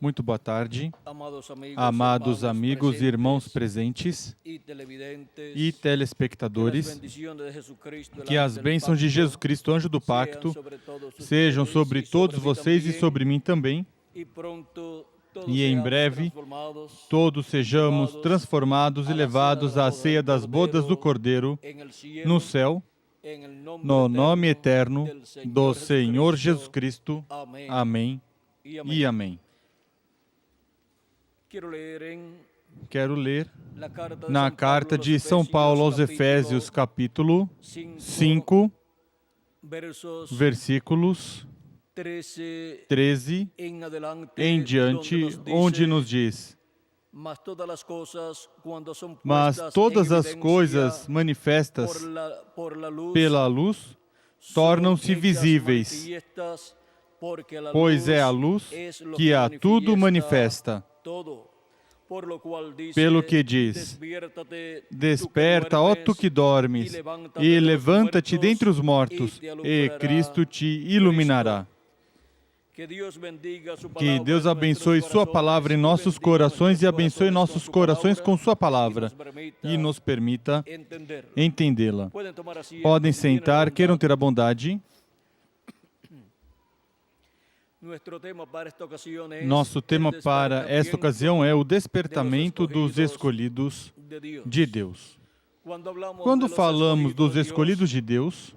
Muito boa tarde, amados amigos e irmãos presentes e telespectadores. Que as bênçãos de Jesus Cristo, anjo do pacto, sejam sobre todos vocês e sobre mim também. E em breve, todos sejamos transformados e levados à ceia das bodas do Cordeiro no céu, no nome eterno do Senhor Jesus Cristo. Amém e amém. Quero ler na carta de São Paulo aos Efésios, capítulo 5, versículos 13 em diante, onde nos diz: Mas todas as coisas manifestas pela luz tornam-se visíveis, pois é a luz que a tudo manifesta. Pelo que diz: Desperta, ó tu que dormes, e levanta-te dentre os mortos, e Cristo te iluminará. Que Deus abençoe sua palavra em nossos corações e abençoe nossos corações com sua palavra e nos permita entendê-la. Podem sentar, queiram ter a bondade. Nosso tema para esta ocasião é o despertamento dos escolhidos de Deus. Quando falamos dos escolhidos de Deus,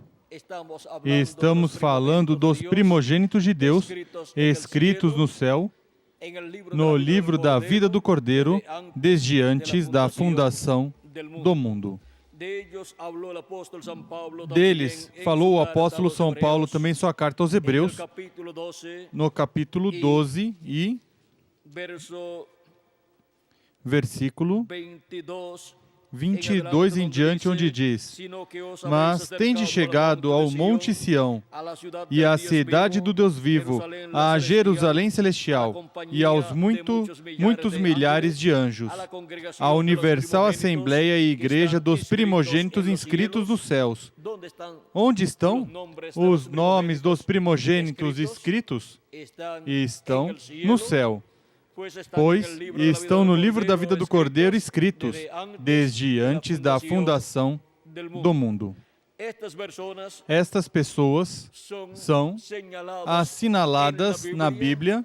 estamos falando dos primogênitos de Deus, escritos no céu, no livro da vida do Cordeiro, desde antes da fundação do mundo. Deles falou o apóstolo São Paulo também em sua carta aos Hebreus, no capítulo 12 e versículo 22 em diante, onde diz: Mas tende chegado ao Monte Sião, e à cidade do Deus vivo, à Jerusalém celestial, e aos muitos milhares de anjos, à universal assembleia e igreja dos primogênitos inscritos nos céus. Onde estão os nomes dos primogênitos inscritos? Estão no céu. Pois estão no livro da vida do Cordeiro escritos desde antes da fundação do mundo. Estas pessoas são assinaladas na Bíblia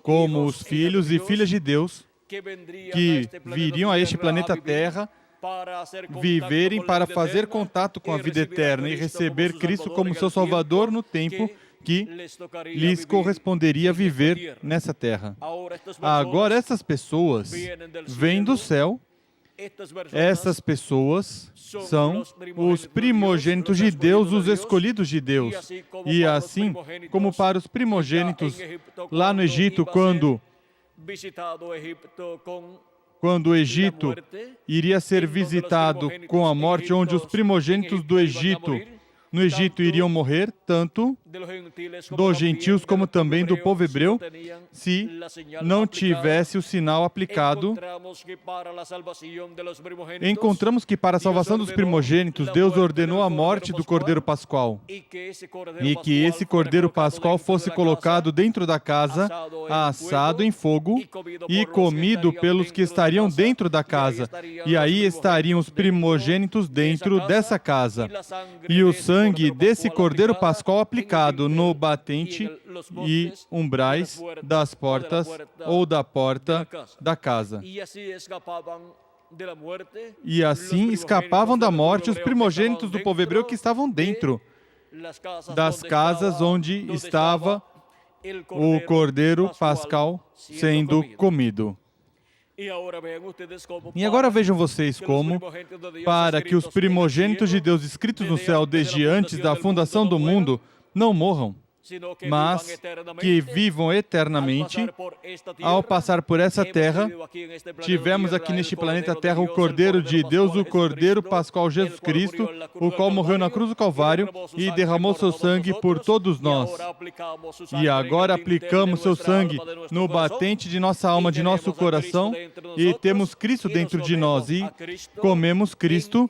como os filhos e filhas de Deus que viriam a este planeta Terra viverem para fazer contato com a vida eterna e receber Cristo como seu Salvador no tempo que lhes corresponderia viver nessa terra. Agora, essas pessoas vêm do céu. Essas pessoas são os primogênitos de Deus, os escolhidos de Deus. E assim como para os primogênitos lá no Egito, quando o Egito iria ser visitado com a morte, onde os primogênitos do Egito iriam morrer, tanto dos gentios como também do povo hebreu, se não tivesse o sinal aplicado. Encontramos que para a salvação dos primogênitos, Deus ordenou a morte do Cordeiro Pascual, e que esse Cordeiro Pascual fosse colocado dentro da casa, assado em fogo e comido pelos que estariam dentro da casa. E aí estariam os primogênitos dentro dessa casa. E o sangue desse Cordeiro Pascual aplicado no batente e umbrais das portas ou da porta da casa. E assim escapavam da morte os primogênitos do povo hebreu que estavam dentro das casas onde estava o Cordeiro Pascal sendo comido. E agora vejam vocês como, para que os primogênitos de Deus escritos no céu desde antes da fundação do mundo não morram, mas que vivam eternamente. Ao passar por essa terra, tivemos aqui neste planeta Terra o Cordeiro de Deus, o Cordeiro Pascual Jesus Cristo, o qual morreu na cruz do Calvário e derramou seu sangue por todos nós. E agora aplicamos seu sangue no batente de nossa alma, de nosso coração, e temos Cristo dentro de nós, e comemos Cristo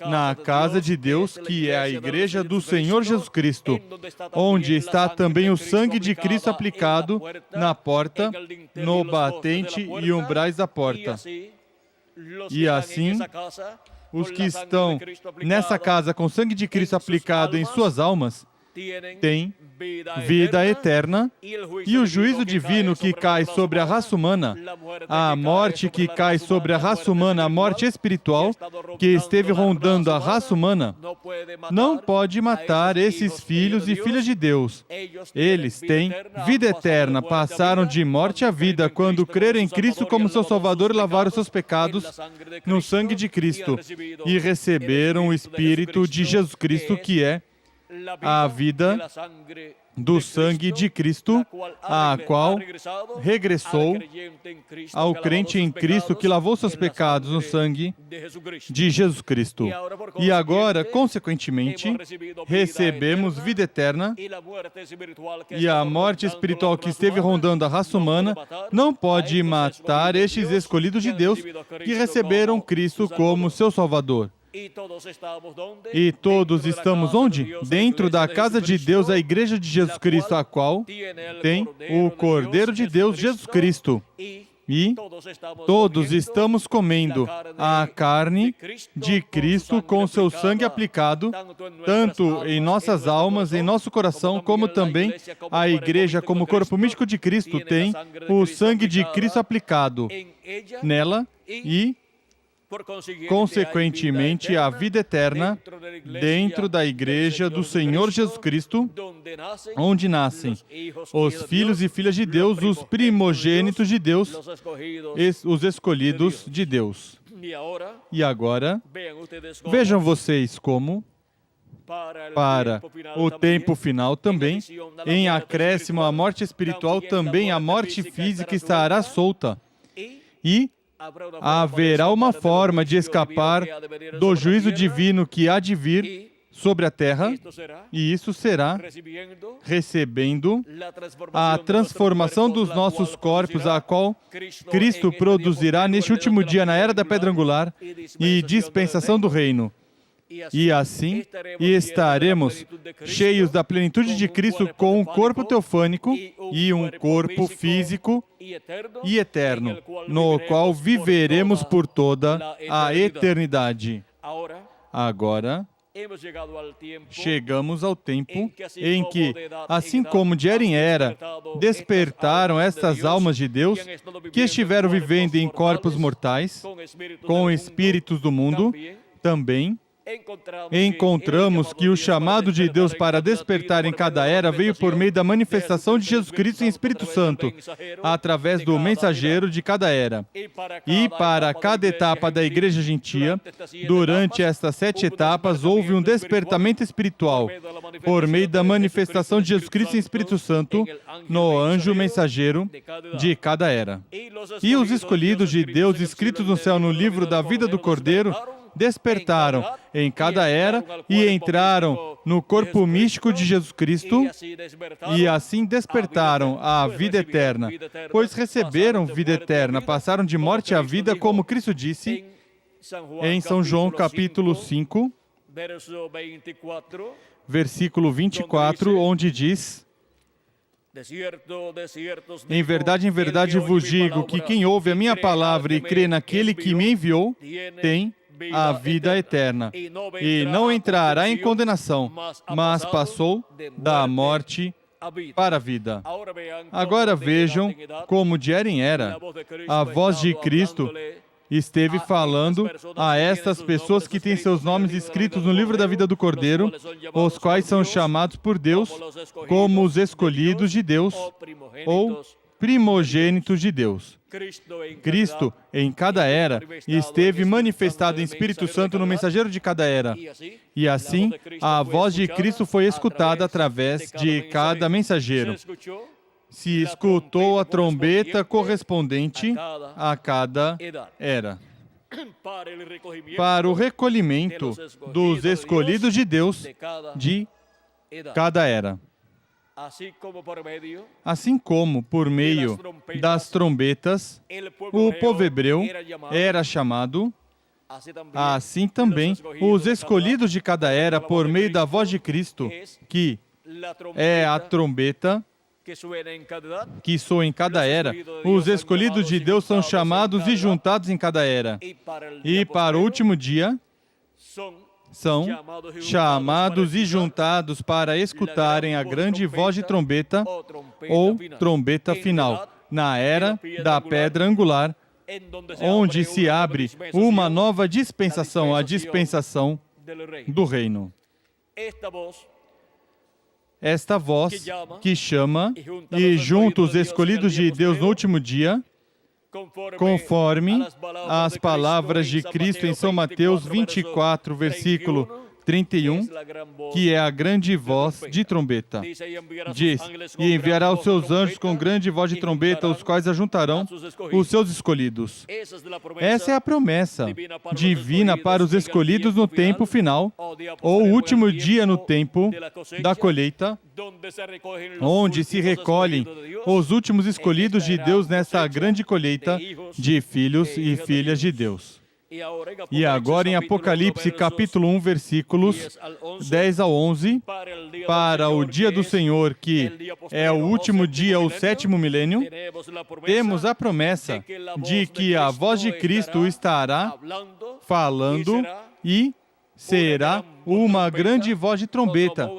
na casa de Deus, que é a igreja do Senhor Jesus Cristo, onde está também o sangue de Cristo aplicado na porta, no batente e umbrais da porta. E assim, os que estão nessa casa com o sangue de Cristo aplicado em suas almas, têm vida eterna, e o juízo divino que cai sobre a raça humana, a morte que cai sobre a raça humana, a morte espiritual que esteve rondando a raça humana, não pode matar esses filhos e filhas de Deus. Eles têm vida eterna, passaram de morte à vida quando creram em Cristo como seu Salvador e lavaram seus pecados no sangue de Cristo e receberam o Espírito de Jesus Cristo, que é a vida do sangue de Cristo, a qual regressou ao crente em Cristo que lavou seus pecados no sangue de Jesus Cristo. E agora, consequentemente, recebemos vida eterna, e a morte espiritual que esteve rondando a raça humana não pode matar estes escolhidos de Deus que receberam Cristo como seu Salvador. E todos estamos onde? Dentro da casa de Deus, a igreja de Jesus Cristo, a qual tem o Cordeiro de Deus, Jesus Cristo. E todos estamos comendo a carne de Cristo com seu sangue aplicado, tanto em nossas almas, em nosso coração, como também a igreja, como corpo místico de Cristo, tem o sangue de Cristo aplicado nela e, consequentemente, a vida eterna dentro da igreja do Senhor Jesus Cristo, onde nascem os filhos e filhas de Deus, os primogênitos de Deus, os escolhidos de Deus. E agora, vejam vocês como, para o tempo final também, em acréscimo à morte espiritual, também a morte física estará solta. E haverá uma forma de escapar do juízo divino que há de vir sobre a terra, e isso será recebendo a transformação dos nossos corpos, a qual Cristo produzirá neste último dia, na era da pedra angular e dispensação do reino. E assim estaremos cheios da plenitude de Cristo, com um corpo teofânico e um corpo físico e eterno, no qual viveremos por toda a eternidade. Agora, chegamos ao tempo em que, assim como de era em era, despertaram estas almas de Deus que estiveram vivendo em corpos mortais, com espíritos do mundo, também encontramos que o chamado de Deus para despertar em cada era veio por meio da manifestação de Jesus Cristo em Espírito Santo, através do mensageiro de cada era. E para cada etapa da igreja gentia, durante estas 7 etapas, houve um despertamento espiritual, por meio da manifestação de Jesus Cristo em Espírito Santo, no anjo mensageiro de cada era. E os escolhidos de Deus, escritos no céu no livro da vida do Cordeiro, despertaram em cada era e entraram no corpo místico de Jesus Cristo, e assim despertaram a vida eterna, pois receberam vida eterna, passaram de morte à vida, como Cristo disse em São João capítulo 5, versículo 24, onde diz: em verdade vos digo que quem ouve a minha palavra e crê naquele que me enviou, tem a vida eterna, e não entrará em condenação, mas passou da morte para a vida. Agora vejam como de era em era, a voz de Cristo esteve falando a estas pessoas que têm seus nomes escritos no livro da vida do Cordeiro, os quais são chamados por Deus como os escolhidos de Deus, ou primogênitos de Deus. Cristo, em cada era, esteve manifestado em Espírito Santo no mensageiro de cada era. E assim, a voz de Cristo foi escutada através de cada mensageiro. Se escutou a trombeta correspondente a cada era. Para o recolhimento dos escolhidos de Deus de cada era. Assim como, por meio das trombetas, o povo hebreu era chamado Assim também, os escolhidos de cada era, por meio da voz de Cristo, que é a trombeta que soa em cada era, os escolhidos de Deus são chamados e juntados em cada era. E para o último dia, são chamados e juntados para escutarem a grande voz de trombeta ou trombeta final, na era da pedra angular, onde se abre uma nova dispensação, a dispensação do reino. Esta voz que chama e junta os escolhidos de Deus no último dia, conforme as palavras de Cristo em São Mateus 24, versículo 31, que é a grande voz de trombeta. Diz, e enviará os seus anjos com grande voz de trombeta, os quais ajuntarão os seus escolhidos. Essa é a promessa divina para os escolhidos no tempo final, ou último dia no tempo da colheita, onde se recolhem os últimos escolhidos de Deus nessa grande colheita de filhos e filhas de Deus. E agora em Apocalipse capítulo 1, versículos 10 a 11, para o dia do Senhor, que é o último dia, o sétimo milênio, temos a promessa de que a voz de Cristo estará falando e será uma grande voz de trombeta,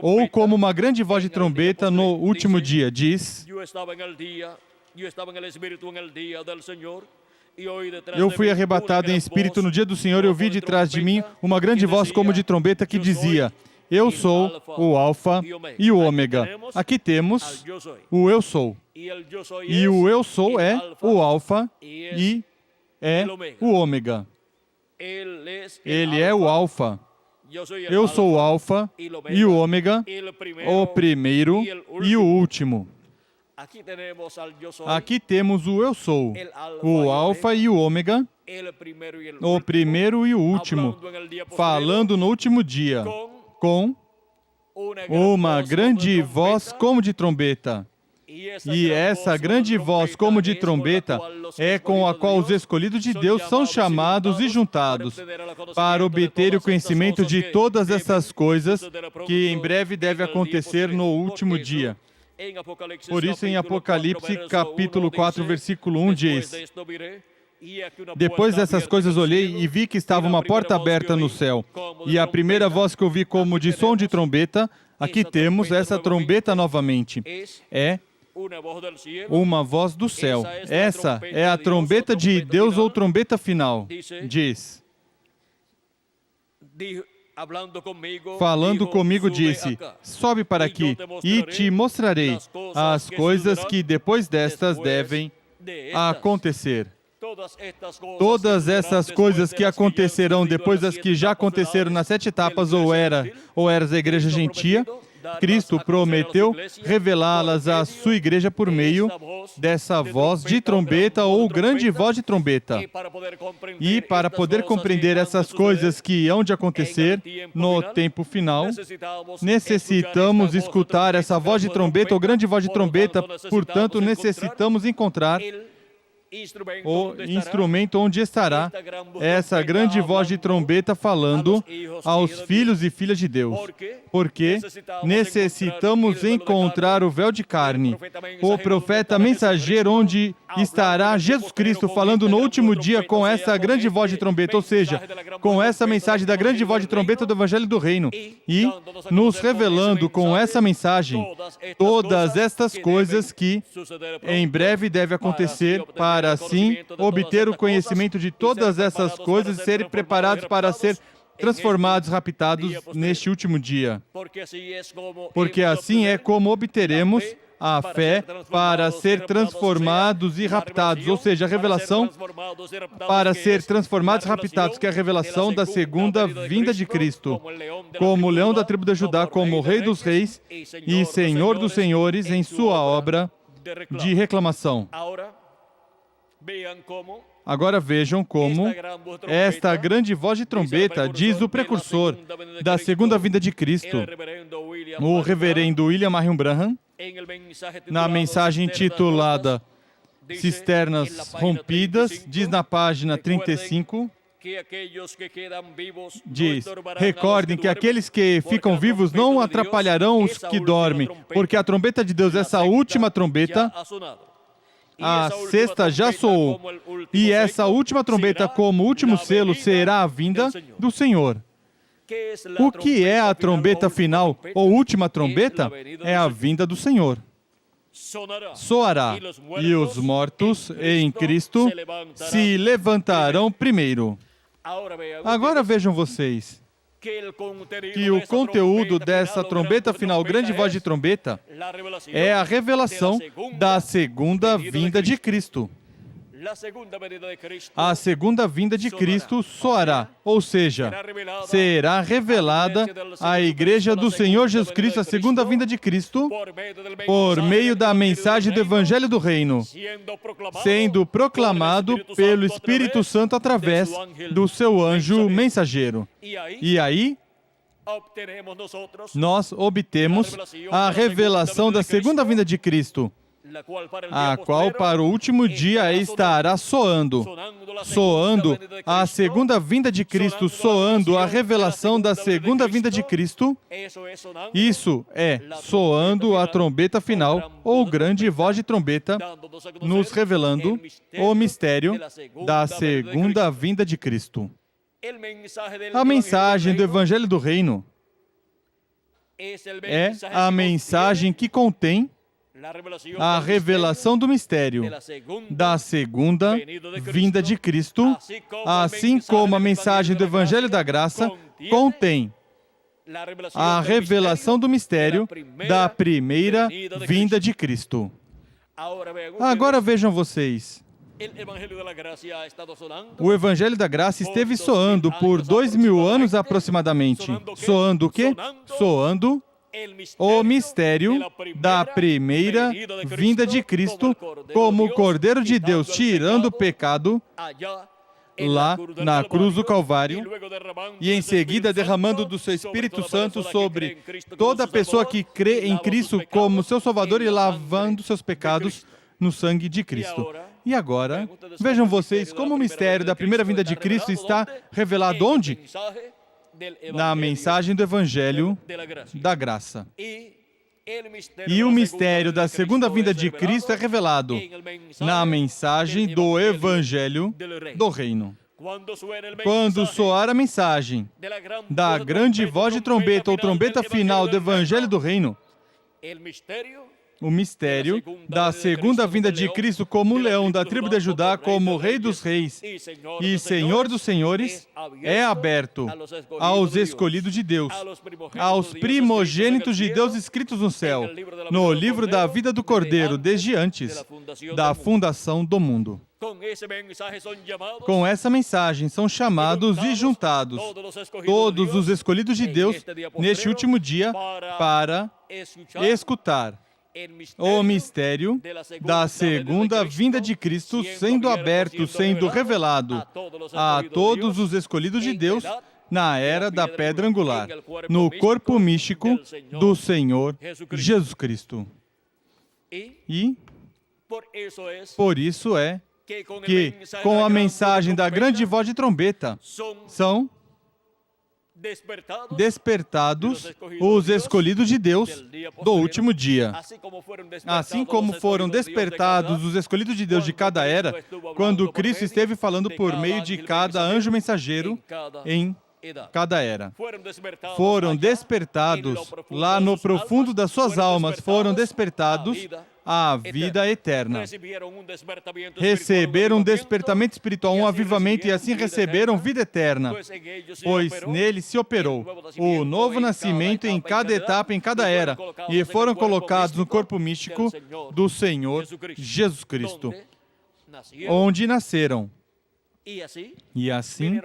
ou como uma grande voz de trombeta no último dia, diz... Eu fui arrebatado em espírito no dia do Senhor e ouvi de trás de mim uma grande voz como de trombeta que dizia, eu sou o Alfa e o Ômega. Aqui temos o Eu Sou. E o Eu Sou é o Alfa e é o Ômega. Ele é o Alfa. Eu sou o Alfa e o Ômega, o primeiro e o último. Aqui temos o Eu Sou, o Alfa e o Ômega, o primeiro e o último, falando no último dia, com uma grande voz como de trombeta. E essa grande voz como de trombeta é com a qual os escolhidos de Deus são chamados e juntados para obter o conhecimento de todas essas coisas que em breve deve acontecer no último dia. Por isso, em Apocalipse, capítulo 4, versículo 1, diz, depois dessas coisas olhei e vi que estava uma porta aberta no céu, e a primeira voz que ouvi como de som de trombeta, aqui temos essa trombeta novamente, é uma voz do céu. Essa é a trombeta de Deus ou trombeta final, diz. Falando comigo, disse, sobe para aqui e te mostrarei as coisas que depois destas devem acontecer. Todas essas coisas que acontecerão depois das que já aconteceram nas 7 etapas, ou eras a igreja gentia, Cristo prometeu revelá-las à sua igreja por meio dessa voz de trombeta ou grande voz de trombeta. E para poder compreender essas coisas que hão de acontecer no tempo final, necessitamos escutar essa voz de trombeta ou grande voz de trombeta, portanto, necessitamos encontrar o instrumento onde estará essa grande voz de trombeta falando aos filhos e filhas de Deus. Porque necessitamos encontrar o véu de carne, o profeta mensageiro, onde estará Jesus Cristo falando no último dia com essa grande voz de trombeta, ou seja, com essa mensagem da grande voz de trombeta do Evangelho do Reino, e nos revelando com essa mensagem todas estas coisas que em breve devem acontecer para assim obter o conhecimento de todas essas coisas e serem preparados para ser transformados, raptados neste último dia. Porque assim é como obteremos a fé para ser transformados e raptados, ou seja, a revelação para ser transformados e raptados, que é a revelação da segunda vinda de Cristo, como o leão da tribo de Judá, como o Rei dos Reis e Senhor dos Senhores em sua obra de reclamação. Agora vejam como esta grande voz de trombeta diz o precursor da segunda vinda de Cristo, o reverendo William Marion Branham, na mensagem intitulada Cisternas Rompidas, diz na página 35, Diz: recordem que aqueles que ficam vivos não atrapalharão os que dormem, porque a trombeta de Deus, essa última trombeta, a sexta já soou, e essa última trombeta, como último selo, será a vinda do Senhor. O que é a trombeta final, ou última trombeta? É a vinda do Senhor. Soará, e os mortos em Cristo se levantarão primeiro. Agora vejam vocês que o conteúdo dessa trombeta final, grande voz de trombeta, é a revelação da segunda vinda de Cristo. A segunda vinda de Cristo soará, ou seja, será revelada à Igreja do Senhor Jesus Cristo, a segunda vinda de Cristo, por meio da mensagem do Evangelho do Reino, sendo proclamado pelo Espírito Santo através do seu anjo mensageiro. E aí, nós obtemos a revelação da segunda vinda de Cristo, a qual para o último dia estará soando a segunda vinda de Cristo, soando a revelação da segunda vinda de Cristo. Isso é soando a trombeta final, ou grande voz de trombeta, nos revelando o mistério da segunda vinda de Cristo. A mensagem do Evangelho do Reino é a mensagem que contém a revelação do mistério da segunda vinda de Cristo, assim como a mensagem do Evangelho da Graça contém a revelação do mistério da primeira vinda de Cristo. Agora vejam vocês, o Evangelho da Graça esteve soando por 2000 anos aproximadamente. Soando o quê? Soando o mistério da primeira vinda de Cristo como o Cordeiro de Deus tirando o pecado lá na cruz do Calvário e em seguida derramando do seu Espírito Santo sobre toda pessoa que crê em Cristo como seu Salvador e lavando seus pecados no sangue de Cristo. E agora, vejam vocês como o mistério da primeira vinda de Cristo está revelado onde? Na mensagem do Evangelho da Graça. E o mistério da segunda vinda de Cristo é revelado na mensagem do Evangelho do Reino. Quando soar a mensagem da grande voz de trombeta ou trombeta final do Evangelho do Reino, o mistério da segunda vinda de Cristo como leão da tribo de Judá, como Rei dos Reis e Senhor dos Senhores, é aberto aos escolhidos de Deus, aos primogênitos de Deus escritos no céu, no livro da vida do Cordeiro, desde antes da fundação do mundo. Com essa mensagem são chamados e juntados todos os escolhidos de Deus neste último dia para escutar o mistério da segunda vinda de Cristo sendo aberto, sendo revelado a todos os escolhidos de Deus na era da pedra angular, no corpo místico do Senhor Jesus Cristo. E por isso é que, com a mensagem da grande voz de trombeta, são despertados os escolhidos de Deus do último dia. Assim como foram despertados os escolhidos de Deus de cada era, quando Cristo esteve falando por meio de cada anjo mensageiro em cada era. Foram despertados lá no profundo das suas almas, foram despertados à vida eterna. Receberam um despertamento espiritual, um avivamento, e assim receberam vida eterna, pois nele se operou o novo nascimento em cada etapa, em cada era, e foram colocados no corpo místico do Senhor Jesus Cristo, onde nasceram. E assim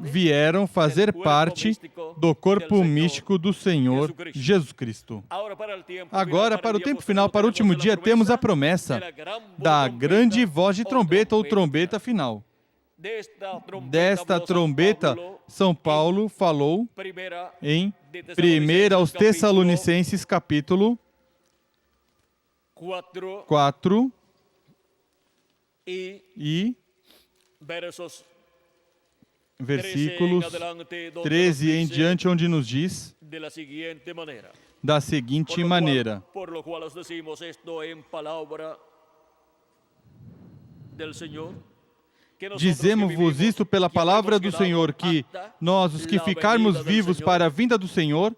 vieram fazer parte do corpo místico do Senhor Jesus Cristo. Agora, para o tempo final, para o último dia, temos a promessa da grande voz de trombeta ou trombeta final. Desta trombeta, São Paulo falou em 1 aos Tessalonicenses, capítulo 4 e versículos 13 em diante, onde nos diz da seguinte maneira: dizemos-vos isto pela palavra do Senhor, que nós, os que ficarmos vivos para a vinda do Senhor,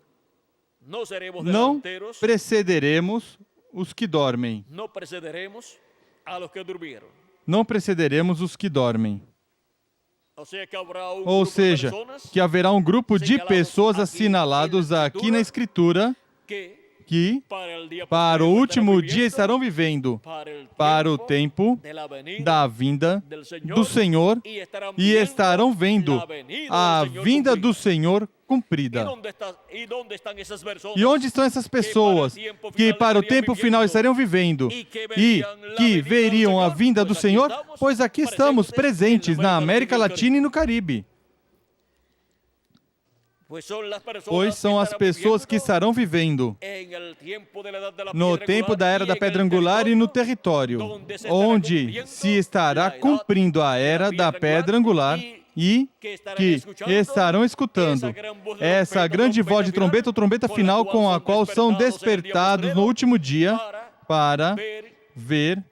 não precederemos os que dormem. Não precederemos os que dormem. Ou seja, que haverá um grupo de pessoas assinalados aqui na Escritura que para o último dia estarão vivendo para o tempo da vinda do Senhor e estarão vendo a vinda do Senhor cumprida. E onde estão essas pessoas que para o tempo final estariam vivendo e que veriam a vinda do Senhor? Pois aqui estamos presentes na América Latina e no Caribe. Pois são as pessoas que estarão vivendo no tempo da Era da Pedra Angular e no território, onde se estará cumprindo a Era da Pedra Angular e que estarão escutando essa grande voz de trombeta, ou trombeta final, com a qual são despertados no último dia para ver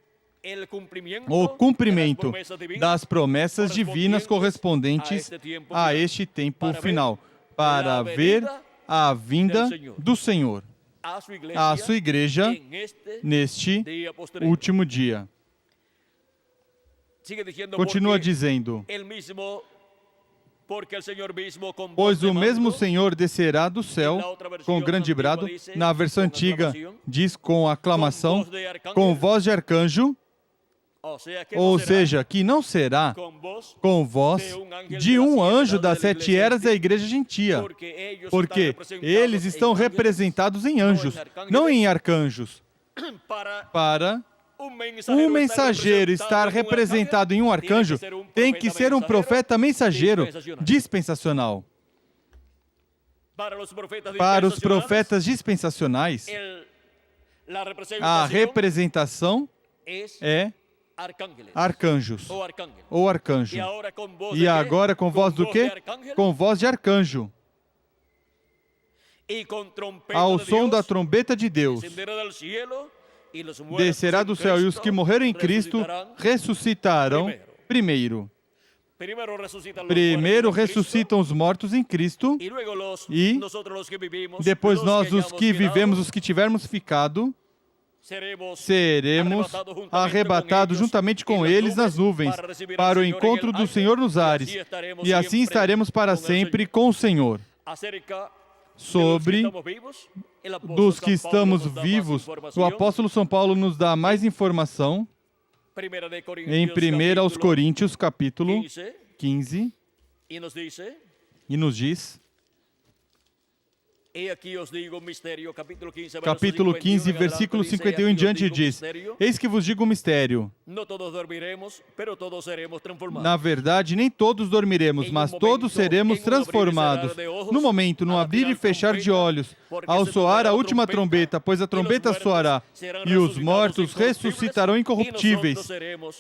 o cumprimento das promessas divinas correspondentes a este tempo final, para ver a vinda do Senhor, a sua igreja, neste último dia. Continua dizendo: pois o mesmo Senhor descerá do céu com grande brado. Na versão antiga diz com aclamação, com voz de arcanjo. Ou seja, que não será com voz de um anjo das 7 eras da igreja gentia, porque eles estão representados em anjos, não em arcanjos. Para um mensageiro estar representado em um arcanjo, tem que ser um profeta mensageiro dispensacional. Para os profetas dispensacionais, a representação é arcanjos ou arcanjo. E agora com voz do quê? Com voz de arcanjo. Ao som da trombeta de Deus, descerá do céu, e os que morreram em Cristo ressuscitarão primeiro. Primeiro ressuscitam os mortos em Cristo, e depois nós, os que vivemos, os que tivermos ficado, seremos arrebatados juntamente com eles nas nuvens, para o encontro do Senhor nos ares, e assim estaremos para sempre com o Senhor. Sobre dos que estamos vivos, o apóstolo São Paulo nos dá mais informação em 1 Coríntios, capítulo 15, e nos diz, capítulo 15, versículo 51 em diante, diz: eis que vos digo um mistério. Na verdade, nem todos dormiremos, mas todos seremos transformados. No momento, no abrir e fechar de olhos, ao soar a última trombeta, pois a trombeta soará, e os mortos ressuscitarão incorruptíveis,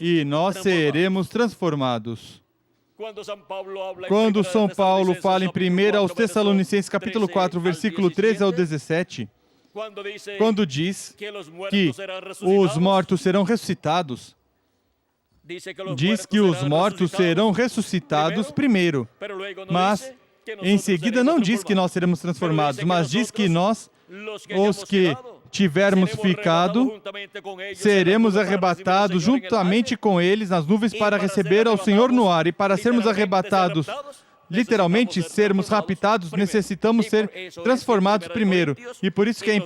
e nós seremos transformados. Quando São Paulo fala em 1 aos Tessalonicenses, capítulo 4, versículo 13 ao 17, quando diz que os mortos serão ressuscitados, diz que os mortos serão ressuscitados primeiro, mas em seguida não diz que nós seremos transformados, mas diz que nós, os que tivermos ficado, seremos arrebatados juntamente com eles nas nuvens para receber ao Senhor no ar. E para sermos arrebatados, literalmente sermos raptados, necessitamos ser transformados primeiro. E por isso que em 1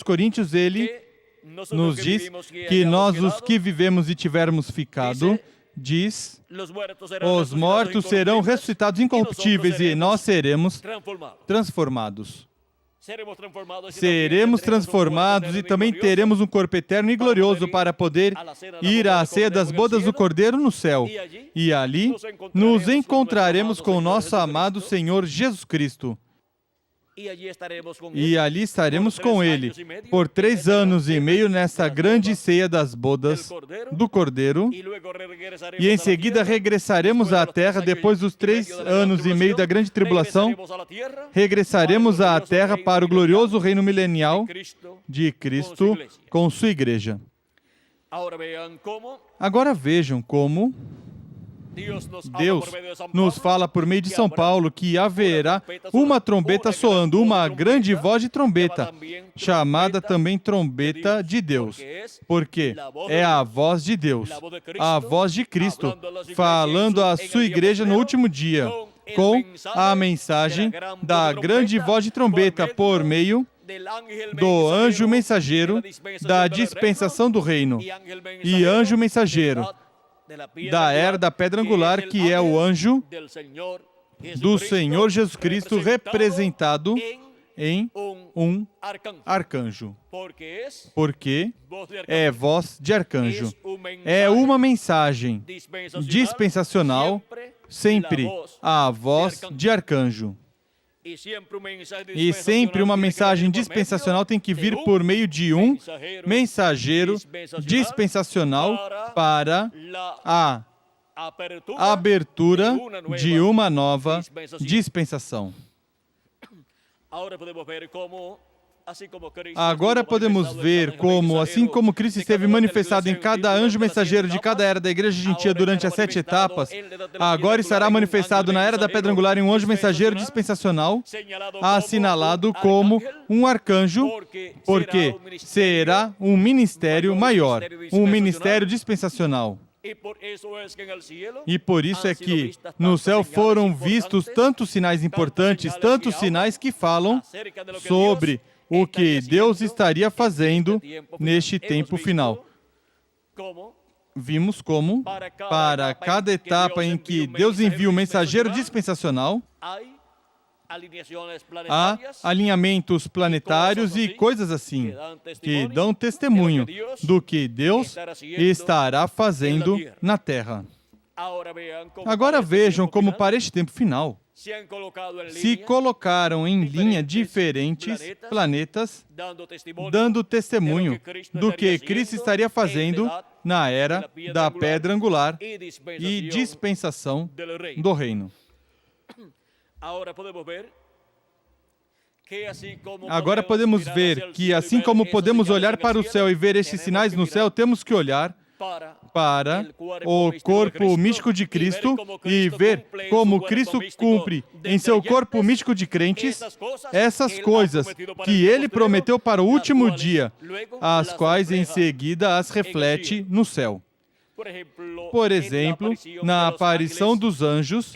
Coríntios ele nos diz que nós, os que vivemos e tivermos ficado, diz, os mortos serão ressuscitados incorruptíveis e nós seremos transformados. Seremos transformados e também teremos um corpo eterno e glorioso para poder ir à ceia das bodas do Cordeiro no céu. E ali nos encontraremos com o nosso amado Senhor Jesus Cristo. E ali estaremos com Ele por 3 anos e meio nessa grande ceia das bodas do Cordeiro. E em seguida regressaremos à terra depois dos 3 anos e meio da grande tribulação. Regressaremos à terra para o glorioso reino milenial de Cristo com sua igreja. Agora vejam como Deus nos fala por meio de São Paulo que haverá uma trombeta soando, uma grande voz de trombeta, chamada também trombeta de Deus, porque é a voz de Deus, a voz de Cristo, falando à sua igreja no último dia, com a mensagem da grande voz de trombeta por meio do anjo mensageiro da dispensação do reino e anjo mensageiro da era da pedra angular, que é o anjo do Senhor Jesus Cristo representado em um arcanjo. Porque é voz de arcanjo. É uma mensagem dispensacional, sempre a voz de arcanjo. E sempre uma mensagem dispensacional tem que vir por meio de um mensageiro dispensacional para a abertura de uma nova dispensação. Agora podemos ver como, assim como Cristo esteve manifestado em cada anjo mensageiro de cada era da igreja gentia durante as 7 etapas, agora estará manifestado na era da pedra angular em um anjo mensageiro dispensacional, assinalado como um arcanjo, porque será um ministério maior, um ministério dispensacional. E por isso é que no céu foram vistos tantos sinais importantes, tantos sinais que falam sobre o que Deus estaria fazendo neste tempo final. Vimos como, para cada etapa em que Deus envia o mensageiro dispensacional, há alinhamentos planetários e coisas assim, que dão testemunho do que Deus estará fazendo na Terra. Agora vejam como para este tempo final, se colocaram em linha diferentes planetas, dando testemunho do que Cristo estaria fazendo na era da pedra angular e dispensação do reino. Agora podemos ver que, assim como podemos olhar para o céu e ver estes sinais no céu, temos que olhar para o corpo místico de Cristo e ver como Cristo cumpre em seu corpo místico de crentes essas coisas que Ele prometeu para o último dia, as quais em seguida as reflete no céu. Por exemplo, na aparição dos anjos,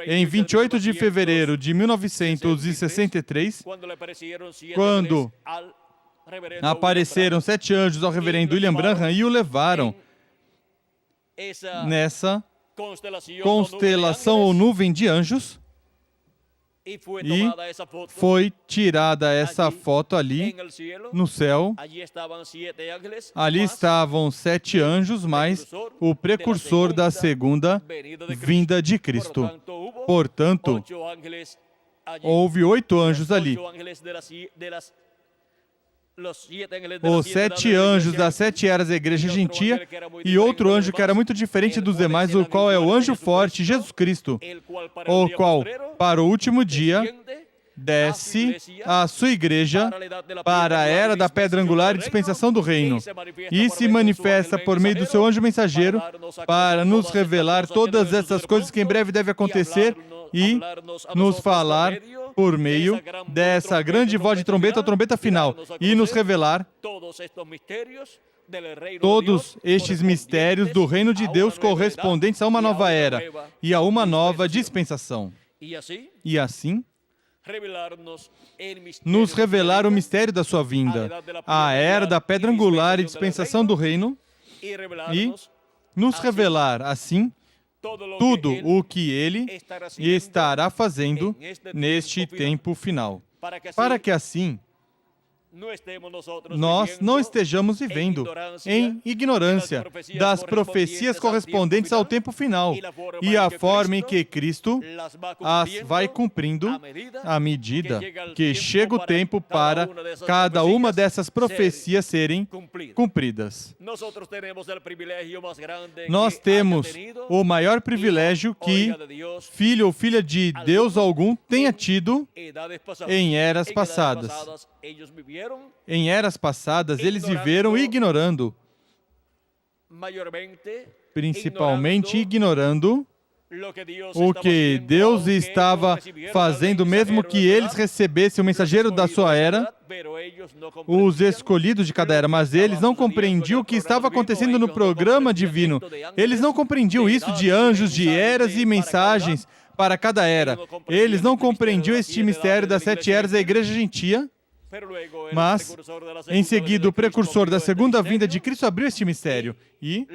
em 28 de fevereiro de 1963, quando apareceram 7 anjos ao reverendo William Branham e o levaram nessa constelação ou nuvem de anjos, e foi tirada essa foto ali no céu. Ali estavam 7 anjos, mais o precursor da segunda vinda de Cristo. Portanto, houve 8 anjos ali. Os 7 anjos das 7 eras da igreja gentia e outro anjo que era muito diferente dos demais, o qual é o anjo forte, Jesus Cristo, o qual, para o último dia, desce a sua igreja para a era da pedra angular e dispensação do reino, e se manifesta por meio do seu anjo mensageiro para nos revelar todas essas coisas que em breve devem acontecer e nos falar por meio dessa grande voz de trombeta, a trombeta final, e nos revelar todos estes mistérios do reino de Deus correspondentes a uma nova era e a uma nova dispensação. E assim, nos revelar o mistério da sua vinda, a era da pedra angular e dispensação do reino, e nos revelar, assim, tudo o que Ele estará fazendo neste tempo final, para que assim nós não estejamos vivendo em ignorância das profecias correspondentes ao tempo final e a forma em que Cristo as vai cumprindo à medida que chega o tempo para cada uma dessas profecias serem cumpridas. Nós temos o maior privilégio que filho ou filha de Deus algum tenha tido em eras passadas. Em eras passadas, eles viveram ignorando, principalmente ignorando o que Deus estava fazendo, mesmo que eles recebessem o mensageiro da sua era, os escolhidos de cada era, mas eles não compreendiam o que estava acontecendo no programa divino. Eles não compreendiam isso de anjos, de eras e mensagens para cada era. Eles não compreendiam este mistério das 7 eras da igreja gentia. Mas, em seguida, o precursor da segunda vinda de Cristo abriu este mistério e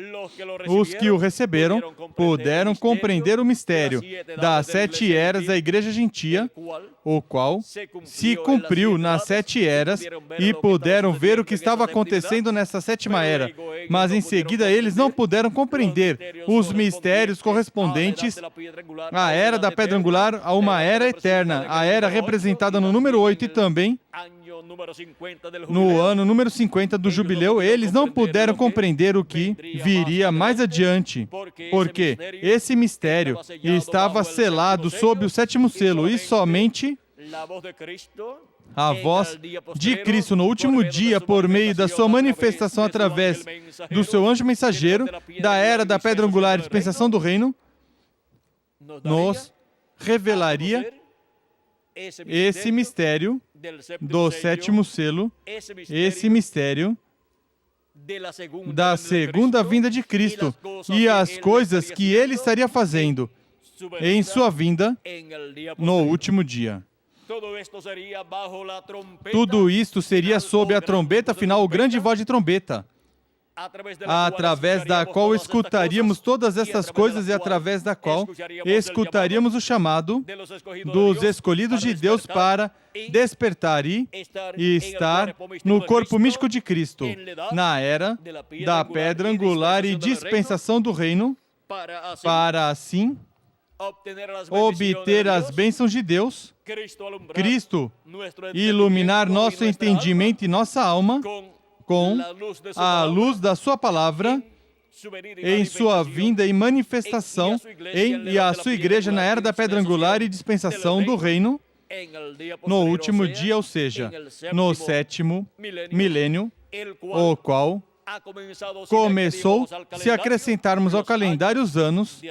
os que o receberam puderam compreender o mistério das 7 eras da igreja gentia, o qual se cumpriu nas 7 eras e puderam ver o que estava acontecendo nessa 7ª era. Mas, em seguida, eles não puderam compreender os mistérios correspondentes à era da pedra angular, a uma era eterna, a era representada no número 8 e também no ano número 50 do jubileu. Eles não puderam compreender o que viria mais adiante, porque esse mistério estava selado sob o 7º selo e somente a voz de Cristo no último dia, por meio da sua manifestação através do seu anjo mensageiro, da era da pedra angular e dispensação do reino, nos revelaria esse mistério do 7º selo, esse mistério da segunda vinda de Cristo e as coisas que Ele estaria fazendo em sua vinda no último dia. Tudo isto seria sob a trombeta final, o grande voz de trombeta, através da qual escutaríamos todas estas coisas e através da qual escutaríamos o chamado dos escolhidos de Deus para despertar e estar no corpo místico de Cristo, na era da pedra angular e dispensação do reino, para assim obter as bênçãos de Deus, Cristo iluminar nosso entendimento e nossa alma com a luz da sua palavra em sua vinda e manifestação e a sua igreja na era da pedra angular e dispensação do reino no último dia, ou seja, no 7º milênio, o qual começou, se acrescentarmos ao calendário os anos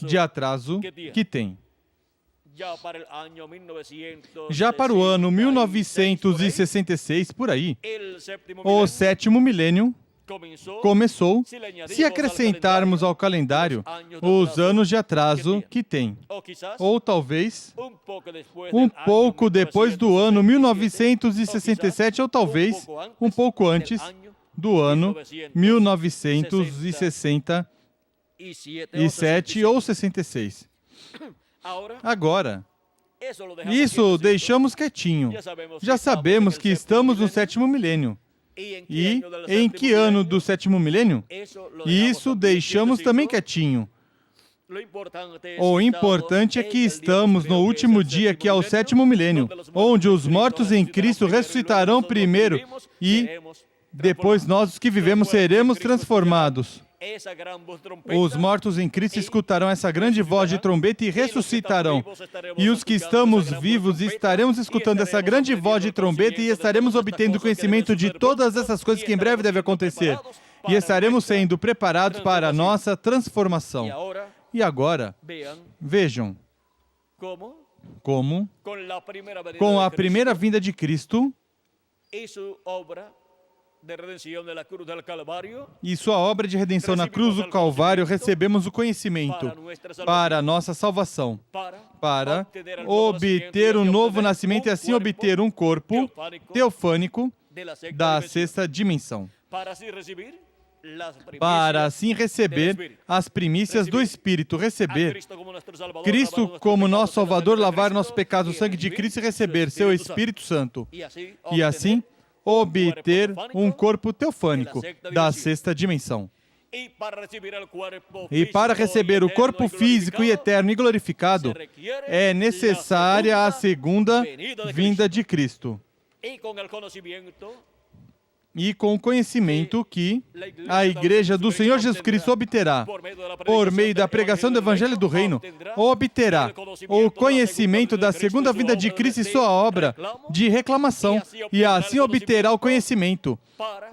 de atraso que tem. Já para o ano 1966, por aí, o 7º milênio começou, se acrescentarmos ao calendário os anos de atraso que tem. Ou talvez um pouco depois do ano 1967, ou talvez um pouco antes do ano 1967 ou 66. Agora, isso deixamos quietinho. Já sabemos que estamos no 7º milênio. E em que ano do 7º milênio? Isso deixamos também quietinho. O importante é que estamos no último dia, que é o 7º milênio, onde os mortos em Cristo ressuscitarão primeiro e depois nós, os que vivemos, seremos transformados. Os mortos em Cristo escutarão essa grande voz de trombeta e ressuscitarão. E os que estamos vivos estaremos escutando essa grande voz de trombeta e estaremos obtendo conhecimento de todas essas coisas que em breve devem acontecer. E estaremos sendo preparados para a nossa transformação. E agora, vejam como, com a primeira vinda de Cristo e sua obra de redenção na cruz do Calvário, recebemos o conhecimento para a nossa salvação, para obter um novo nascimento e assim obter um corpo teofânico da 6ª dimensão, para assim receber as primícias do Espírito, receber Cristo como nosso Salvador, lavar nossos pecados no sangue de Cristo e receber seu Espírito Santo. E assim, obter um corpo teofânico da sexta dimensão. E para receber o corpo físico e eterno e glorificado, é necessária a segunda vinda de Cristo. E com o conhecimento que a Igreja do Senhor Jesus Cristo obterá, por meio da pregação do Evangelho do Reino, obterá o conhecimento da segunda vinda de Cristo e sua obra de reclamação, e assim obterá o conhecimento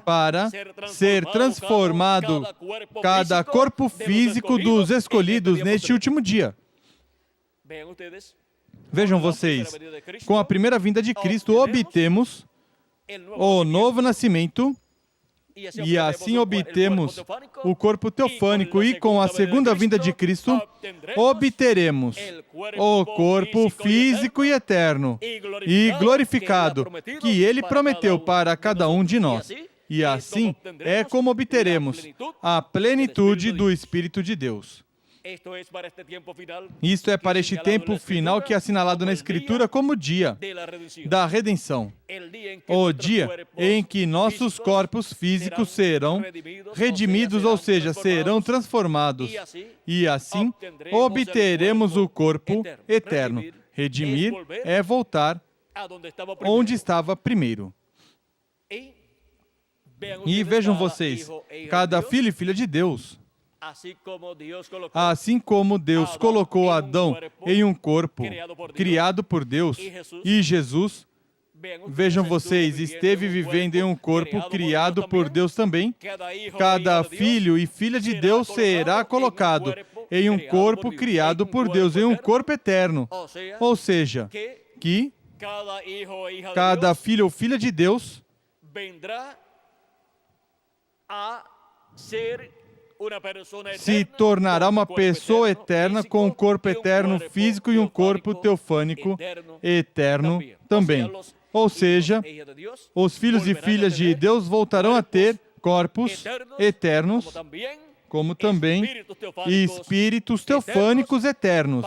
para ser transformado cada corpo físico dos escolhidos neste último dia. Vejam vocês, com a primeira vinda de Cristo obtemos o novo nascimento, e assim obtemos o corpo teofânico, e com a segunda vinda de Cristo obteremos o corpo físico e eterno e glorificado que Ele prometeu para cada um de nós. E assim é como obteremos a plenitude do Espírito de Deus. Isto é para este tempo final que é assinalado na Escritura como o dia da redenção. O dia em que nossos corpos físicos serão redimidos, ou seja, serão transformados. E assim obteremos o corpo eterno. Redimir é voltar onde estava primeiro. E vejam vocês, cada filho e filha de Deus, assim como Deus colocou Adão em um corpo criado por Deus, e Jesus, vejam vocês, esteve vivendo em um corpo criado por Deus também, cada filho e filha de Deus será colocado em um corpo criado por Deus, em um corpo eterno. Ou seja, que cada filho ou filha de Deus se tornará uma pessoa eterna com um corpo eterno físico e um corpo teofânico eterno também. Ou seja, os filhos e filhas de Deus voltarão a ter corpos eternos, como também espíritos teofânicos eternos,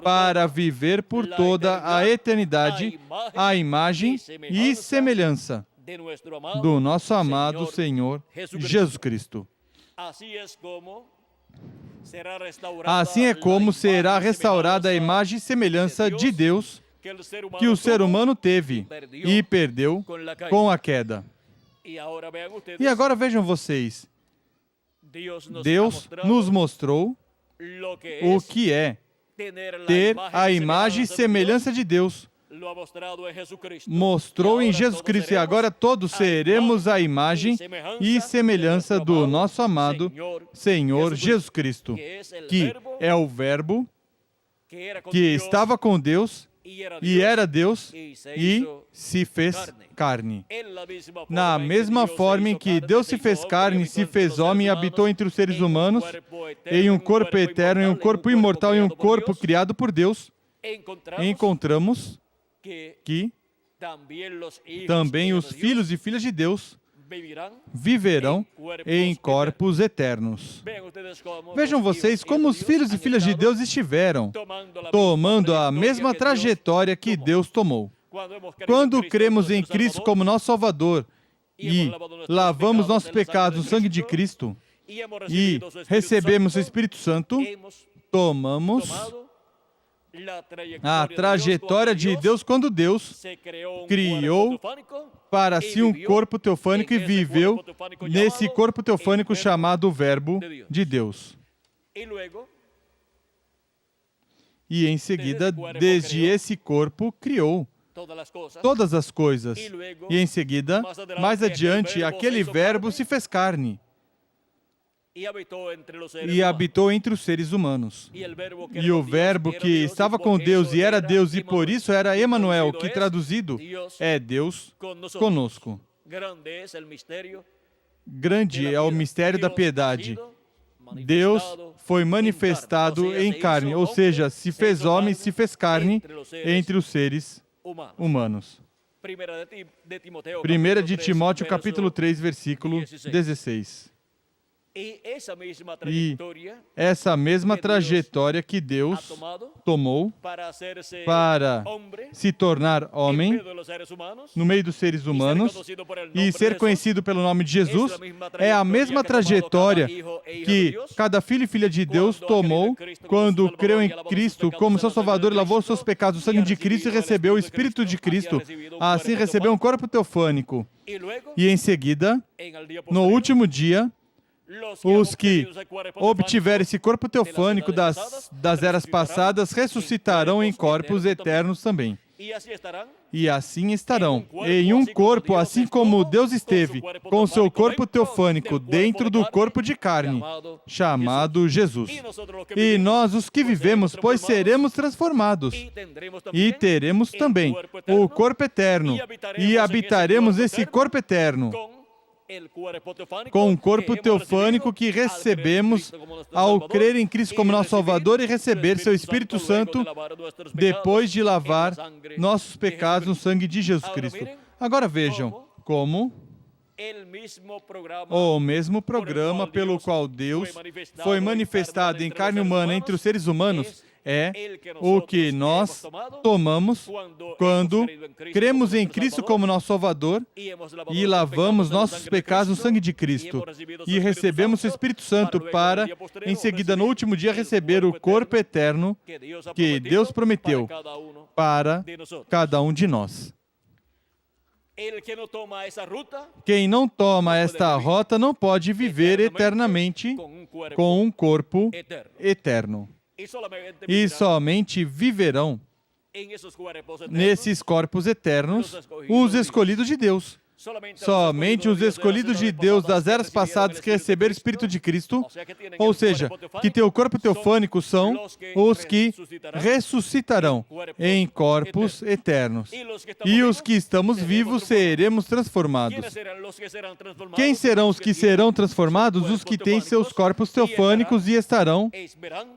para viver por toda a eternidade a imagem e semelhança do nosso amado Senhor Jesus Cristo. Assim é como será restaurada a imagem e semelhança de Deus que o ser humano teve e perdeu com a queda. E agora vejam vocês, Deus nos mostrou o que é ter a imagem e semelhança de Deus. Mostrou em Jesus Cristo, e agora todos seremos a imagem e semelhança do nosso amado Senhor Jesus Cristo, que é o Verbo que estava com Deus e era Deus e se fez carne. Na mesma forma em que Deus se fez carne, se fez homem e habitou entre os seres humanos, em um corpo eterno, em um corpo imortal, em um corpo criado por Deus, encontramos que também os filhos e filhas de Deus viverão em corpos eternos. Vejam vocês como os filhos e filhas de Deus estiveram tomando a mesma trajetória que Deus tomou. Quando cremos em Cristo como nosso Salvador e lavamos nossos pecados no sangue de Cristo e recebemos o Espírito Santo, tomamos a trajetória de Deus quando Deus criou para si um corpo teofânico e viveu nesse corpo teofânico chamado Verbo de Deus. E em seguida, desde esse corpo, criou todas as coisas. E em seguida, mais adiante, aquele Verbo se fez carne e habitou entre os seres humanos. E o Verbo que estava com Deus e era Deus, e por isso era Emanuel, que traduzido é Deus conosco. Grande é o mistério da piedade. Deus foi manifestado em carne, ou seja, se fez homem, se fez carne entre os seres humanos. 1 de Timóteo, capítulo 3, versículo 16. E essa mesma trajetória que Deus tomou para se tornar homem no meio dos seres humanos e ser conhecido pelo nome de Jesus, é a mesma trajetória que cada filho e filha de Deus tomou quando creu em Cristo como seu Salvador e lavou seus pecados, o sangue de Cristo, e recebeu o Espírito de Cristo. Assim recebeu um corpo teofânico. E em seguida, no último dia, os que obtiverem esse corpo teofânico das eras passadas ressuscitarão em corpos eternos também. E assim estarão, em um corpo, assim como Deus esteve, com seu corpo teofânico dentro do corpo de carne, chamado Jesus. E nós, os que vivemos, pois seremos transformados, e teremos também o corpo eterno, e habitaremos esse corpo eterno, com o corpo teofânico que recebemos ao crer em Cristo como nosso Salvador e receber seu Espírito Santo depois de lavar nossos pecados no sangue de Jesus Cristo. Agora vejam como o mesmo programa pelo qual Deus foi manifestado em carne humana entre os seres humanos é o que nós tomamos quando cremos em Cristo como nosso Salvador e lavamos nossos pecados no sangue de Cristo e recebemos o Espírito Santo para, em seguida, no último dia, receber o corpo eterno que Deus prometeu para cada um de nós. Quem não toma esta rota não pode viver eternamente com um corpo eterno. E somente viverão nesses corpos eternos os escolhidos de Deus. Somente os escolhidos de Deus das eras passadas que receberam o Espírito de Cristo, ou seja, que têm o corpo teofânico, são os que ressuscitarão em corpos eternos. E os que estamos vivos seremos transformados. Quem serão os que serão transformados? Os que têm seus corpos teofânicos e estarão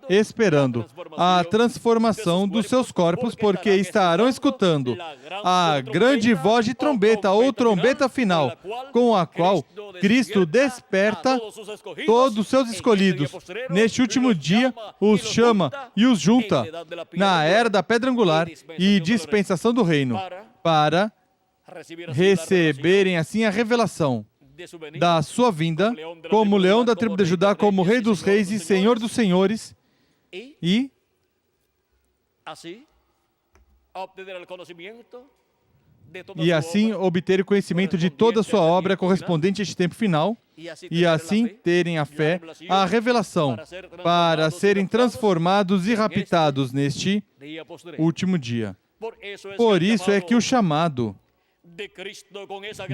esperando a transformação dos seus corpos, porque estarão escutando a grande voz de trombeta ou trombeta final, com a qual Cristo desperta todos os seus escolhidos. Neste último dia, os chama e os junta na era da pedra angular e dispensação do reino, para receberem assim a revelação da sua vinda, como leão da tribo de Judá, como rei dos reis e senhor dos senhores, e assim obter o conhecimento de toda a sua obra correspondente a este tempo final, e assim terem a fé, a revelação, para serem transformados e raptados neste último dia. Por isso é que o chamado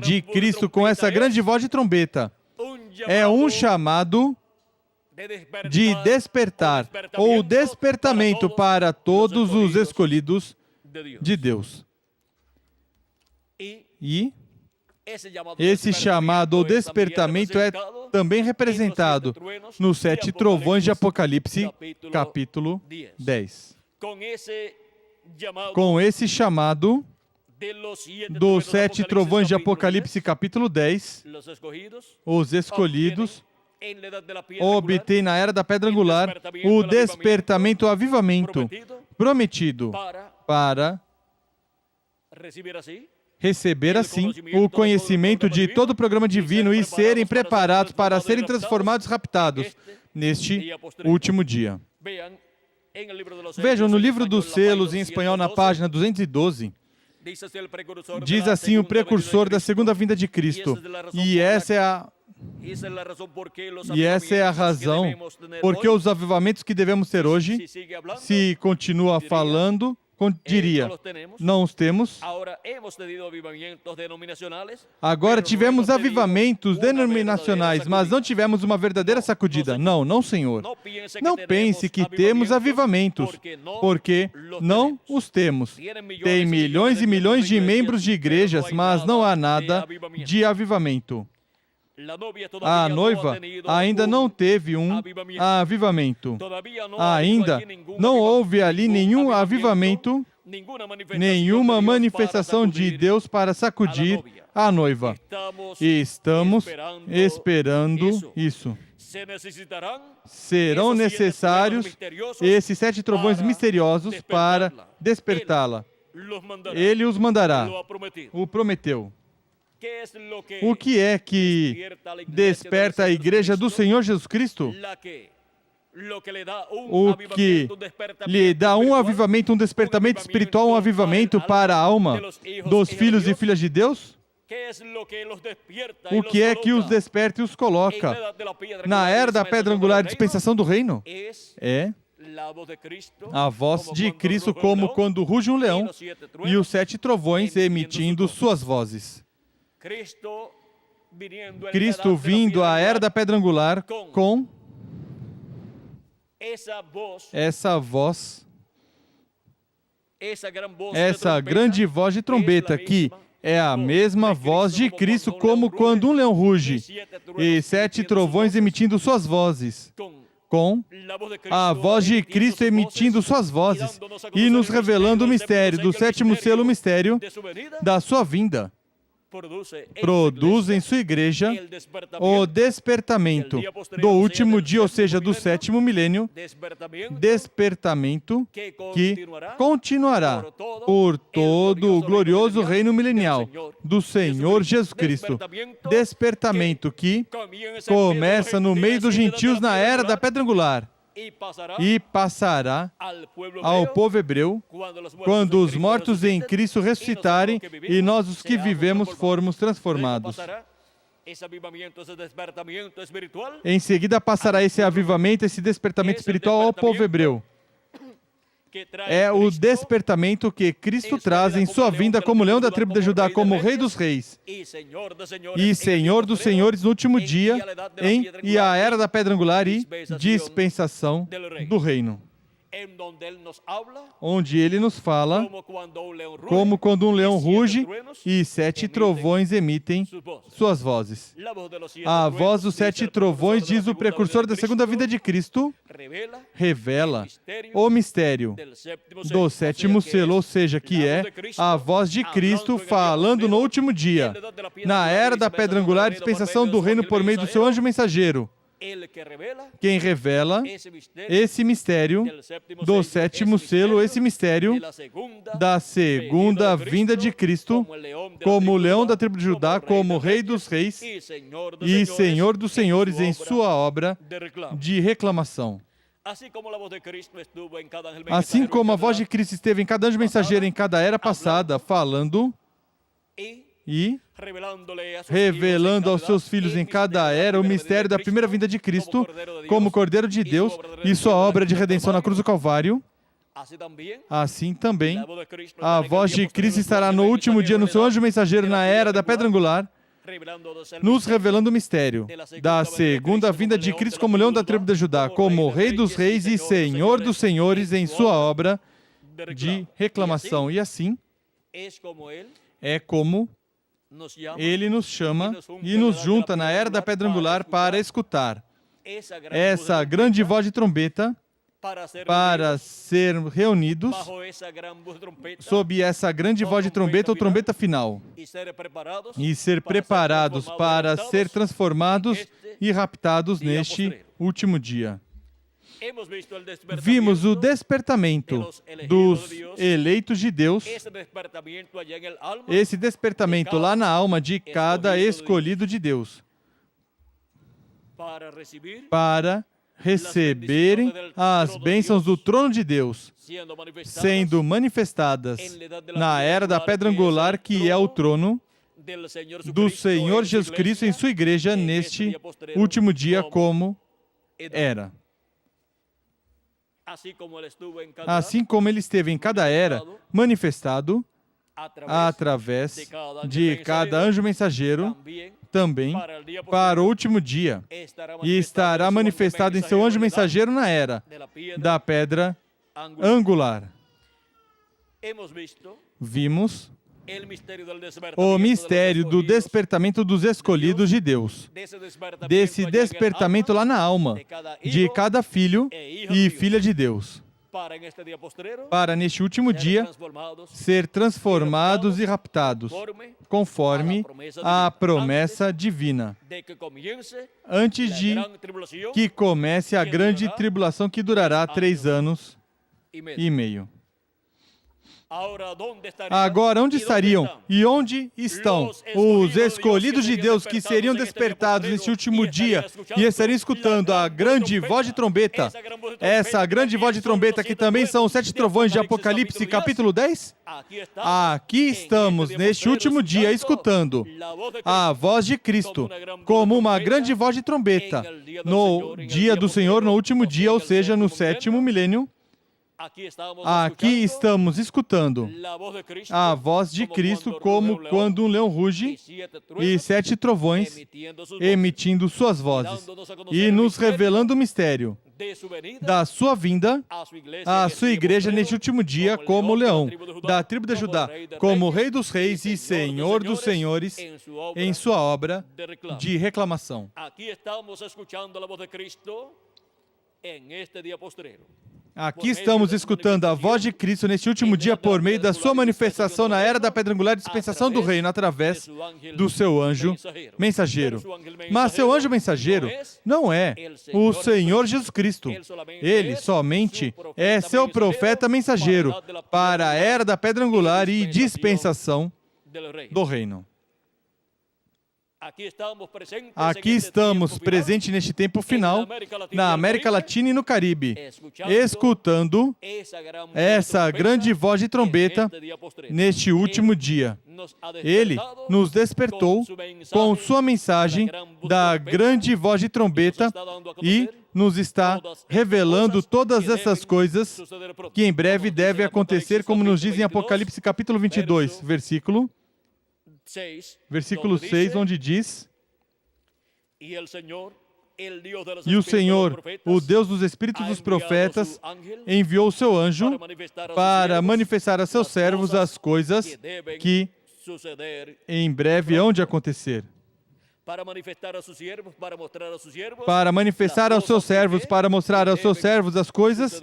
de Cristo com essa grande voz de trombeta é um chamado de despertar, ou despertamento para todos os escolhidos de Deus. E esse chamado ou despertamento é também representado nos 7 trovões de Apocalipse, capítulo 10. Com esse chamado dos 7 trovões de Apocalipse, capítulo 10, os escolhidos obtêm na era da pedra angular o despertamento, o avivamento prometido para receber assim o conhecimento de todo o programa divino e serem preparados para serem transformados e raptados neste último dia. Vejam, no livro dos selos, em espanhol, na página 212, diz assim o precursor da segunda vinda de Cristo. E essa é a razão porque os avivamentos que devemos ter hoje, se continua falando, diria, não os temos. Agora tivemos avivamentos denominacionais, mas não tivemos uma verdadeira sacudida. Não, Senhor. Não pense que temos avivamentos, porque não os temos. Tem milhões e milhões de membros de igrejas, mas não há nada de avivamento. A noiva ainda não teve um avivamento. Ainda não houve ali nenhum avivamento nenhuma manifestação de Deus para sacudir a noiva. E estamos esperando isso. Serão necessários esses 7 trovões misteriosos para despertá-la. Ele os mandará. O prometeu. O que é que desperta a igreja do Senhor Jesus Cristo? O que lhe dá um avivamento, um despertamento espiritual, um avivamento para a alma dos filhos e filhas de Deus? O que é que os desperta e os coloca na era da pedra angular, dispensação do reino? É a voz de Cristo, como quando ruge um leão, e os 7 trovões emitindo suas vozes. Cristo vindo à era da pedra angular com essa voz, essa grande voz de trombeta, que é a mesma voz de Cristo, como quando um leão ruge, e 7 trovões emitindo suas vozes, com a voz de Cristo emitindo suas vozes e nos revelando o mistério do 7º selo, o mistério da sua vinda. Produz em sua igreja o despertamento do último dia, ou seja, do 7º milênio, despertamento que continuará por todo o glorioso reino milenial do Senhor Jesus Cristo. Despertamento que começa no meio dos gentios na era da pedra angular e passará ao povo hebreu quando os mortos em Cristo ressuscitarem e nós, os que vivemos, formos transformados. Em seguida passará esse avivamento, esse despertamento espiritual ao povo hebreu. É o despertamento que Cristo traz em sua vinda como leão da tribo de Judá, como Rei dos Reis e Senhor dos Senhores no último dia, e a era da pedra angular e dispensação do reino, onde Ele nos fala como quando um leão ruge e 7 trovões emitem suas vozes. A voz dos 7 trovões, diz o precursor da segunda vinda de Cristo, revela o mistério do 7º selo, ou seja, que é a voz de Cristo falando no último dia, na era da pedra angular, dispensação do reino por meio do seu anjo mensageiro. Quem revela esse mistério do 7º selo, esse mistério da segunda vinda de Cristo, como o leão da tribo de Judá, como Rei dos Reis e Senhor dos Senhores em sua obra de reclamação. Assim como a voz de Cristo esteve em cada anjo mensageiro em cada era passada, falando e revelando aos seus filhos em cada era o mistério da primeira vinda de Cristo como Cordeiro de Deus e sua obra de redenção na cruz do Calvário, assim também a voz de Cristo estará no último dia no seu anjo mensageiro na era da pedra angular, nos revelando o mistério da segunda vinda de Cristo como leão da tribo de Judá, como Rei dos Reis e Senhor dos Senhores em sua obra de reclamação. E assim é como Ele nos chama e nos junta na era da pedra angular para escutar essa grande voz de trombeta, para ser reunidos sob essa grande voz de trombeta ou trombeta final e ser preparados para ser transformados e raptados neste último dia. Vimos o despertamento dos eleitos de Deus, esse despertamento lá na alma de cada escolhido de Deus, para receberem as bênçãos do trono de Deus, sendo manifestadas na era da pedra angular, que é o trono do Senhor Jesus Cristo em sua igreja neste último dia, como era. Assim como Ele esteve em cada era, manifestado através de cada anjo mensageiro, também para o último dia, e estará manifestado em seu anjo mensageiro na era da pedra angular. Vimos o mistério do despertamento dos escolhidos de Deus, desse despertamento lá na alma de cada filho e filha de Deus, para neste último dia ser transformados e raptados, conforme a promessa divina, antes de que comece a grande tribulação que durará 3 anos e meio. Agora, onde estariam e onde estão os escolhidos de Deus que seriam despertados nesse último dia e estariam escutando a grande voz de trombeta? Essa grande voz de trombeta que também são os 7 trovões de Apocalipse, capítulo 10? Aqui estamos, neste último dia, escutando a voz de Cristo como uma grande voz de trombeta no dia do Senhor, no último dia, ou seja, no 7º milênio. Aqui estamos escutando a voz de Cristo como quando um leão ruge e 7 trovões emitindo suas vozes e nos revelando o mistério da sua vinda à sua igreja neste último dia como leão da tribo de Judá, como Rei dos Reis e Senhor dos Senhores em sua obra de reclamação. Aqui estamos escutando a voz de Cristo neste último dia por meio da sua manifestação na era da pedra angular, dispensação do reino, através do seu anjo mensageiro. Mas seu anjo mensageiro não é o Senhor Jesus Cristo. Ele somente é seu profeta mensageiro para a era da pedra angular e dispensação do reino. Aqui estamos presentes neste tempo final, na América Latina e no Caribe, escutando essa grande voz de trombeta neste último dia. Ele nos despertou com sua mensagem da grande voz de trombeta e nos está revelando todas essas coisas que em breve devem acontecer, como nos diz em Apocalipse capítulo 22, versículo 6, onde diz: E o Senhor, o Deus dos Espíritos dos Profetas, enviou o seu anjo para manifestar a seus servos as coisas que em breve hão de acontecer. Para manifestar aos seus servos, para mostrar aos seus servos as coisas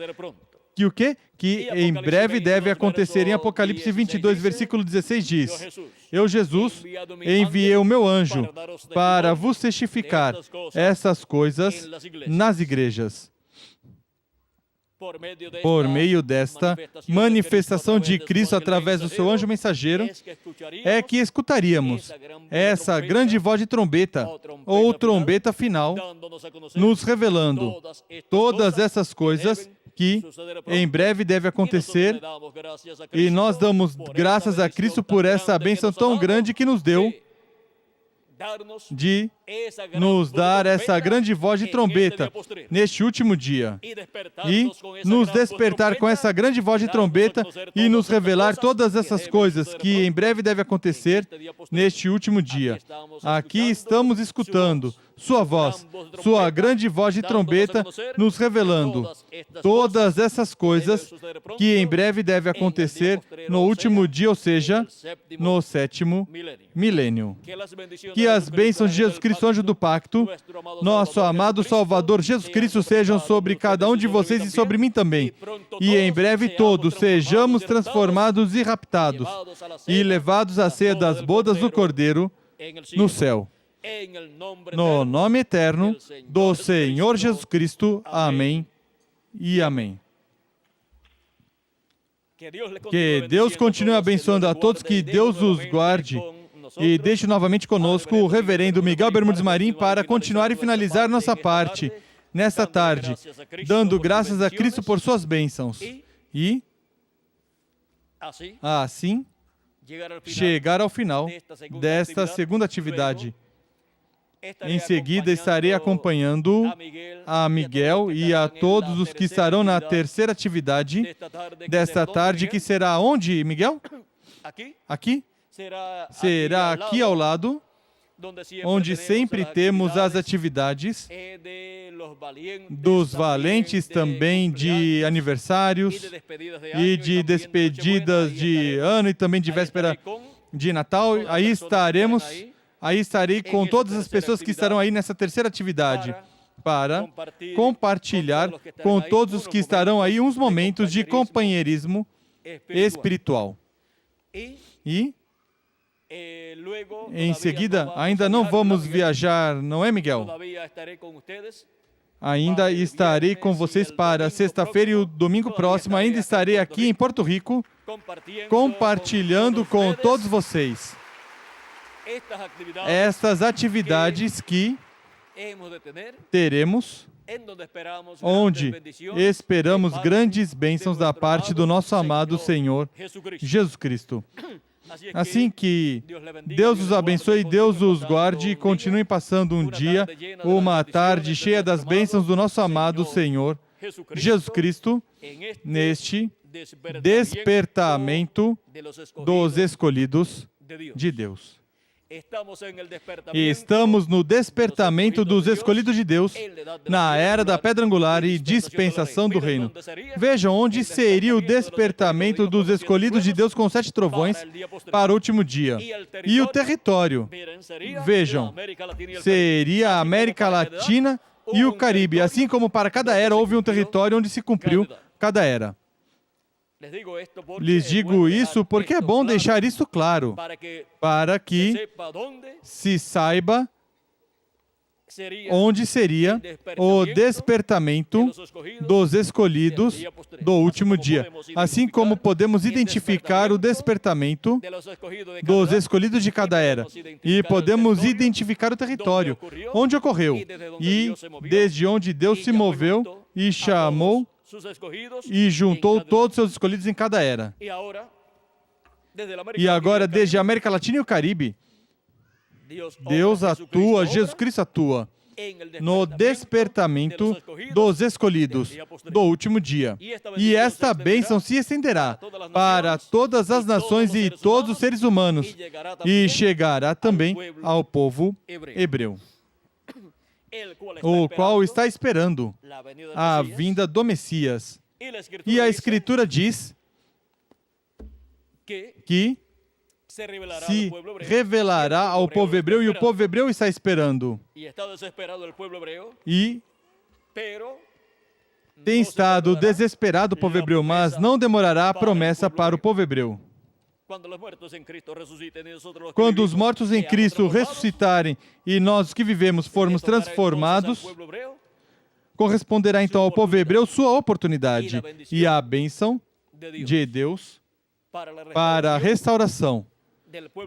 que o quê? Que em breve deve acontecer. Em Apocalipse 22, versículo 16 diz: Eu, Jesus, enviei o meu anjo para vos testificar essas coisas nas igrejas. Por meio desta manifestação de Cristo através do seu anjo mensageiro, é que escutaríamos essa grande voz de trombeta, ou trombeta final, nos revelando todas essas coisas que em breve deve acontecer, e nós damos graças a Cristo por essa bênção tão grande que nos deu de nos dar essa grande voz de trombeta neste último dia e nos despertar com essa grande voz de trombeta e nos revelar todas essas coisas que em breve deve acontecer neste último dia. Aqui estamos escutando sua voz, sua grande voz de trombeta, nos revelando todas essas coisas que em breve deve acontecer no último dia, ou seja, no 7º milênio. Que as bênçãos de Jesus Cristo, anjo do pacto, nosso amado Salvador Jesus Cristo, sejam sobre cada um de vocês e sobre mim também. E em breve todos sejamos transformados e raptados e levados à ceia das bodas do Cordeiro no céu. No nome eterno do Senhor Jesus Cristo. Amém e amém. Que Deus continue abençoando a todos, que Deus os guarde e deixe novamente conosco o reverendo Miguel Bermudes Marim para continuar e finalizar nossa parte nesta tarde, dando graças a Cristo por suas bênçãos e assim chegar ao final desta segunda atividade. Em seguida, estarei acompanhando a Miguel e a todos os que estarão na terceira atividade desta tarde, que será onde, Miguel? Aqui? Será aqui ao lado, onde sempre temos as atividades dos valentes também de aniversários e de despedidas de ano e também de véspera de Natal. Aí estarei com todas as pessoas que estarão aí nessa terceira atividade para compartilhar com todos os que estarão aí uns momentos de companheirismo espiritual. E, em seguida, ainda não vamos viajar, não é, Miguel? Ainda estarei com vocês para sexta-feira e o domingo próximo. Ainda estarei aqui em Porto Rico, compartilhando com todos vocês estas atividades que teremos, onde esperamos grandes bênçãos da parte do nosso amado Senhor Jesus Cristo. Assim que Deus os abençoe, Deus os guarde e continuem passando um dia, uma tarde cheia das bênçãos do nosso amado Senhor Jesus Cristo, neste despertamento dos escolhidos de Deus. Estamos no despertamento dos escolhidos de Deus, na era da pedra angular e dispensação do reino. Vejam onde seria o despertamento dos escolhidos de Deus com 7 trovões para o último dia. E o território, vejam, seria a América Latina e o Caribe. Assim como para cada era houve um território onde se cumpriu cada era. Lhes digo isso porque é bom deixar isso claro, para que se saiba onde seria o despertamento dos escolhidos do último dia. Assim como podemos identificar o despertamento dos escolhidos de cada era. E podemos identificar o território, onde ocorreu, e desde onde Deus se moveu e chamou e juntou todos os seus escolhidos em cada era. E agora, desde a América Latina e o Caribe, Deus atua, Jesus Cristo atua no despertamento dos escolhidos do último dia. E esta bênção se estenderá para todas as nações e todos os seres humanos e chegará também ao povo hebreu, o qual está esperando a vinda do Messias. E a Escritura diz que se revelará ao povo hebreu, e o povo hebreu está esperando. E tem estado desesperado o povo hebreu, mas não demorará a promessa para o povo hebreu. Quando os mortos em Cristo ressuscitarem e nós que vivemos formos transformados, corresponderá então ao povo hebreu sua oportunidade e a bênção de Deus para a restauração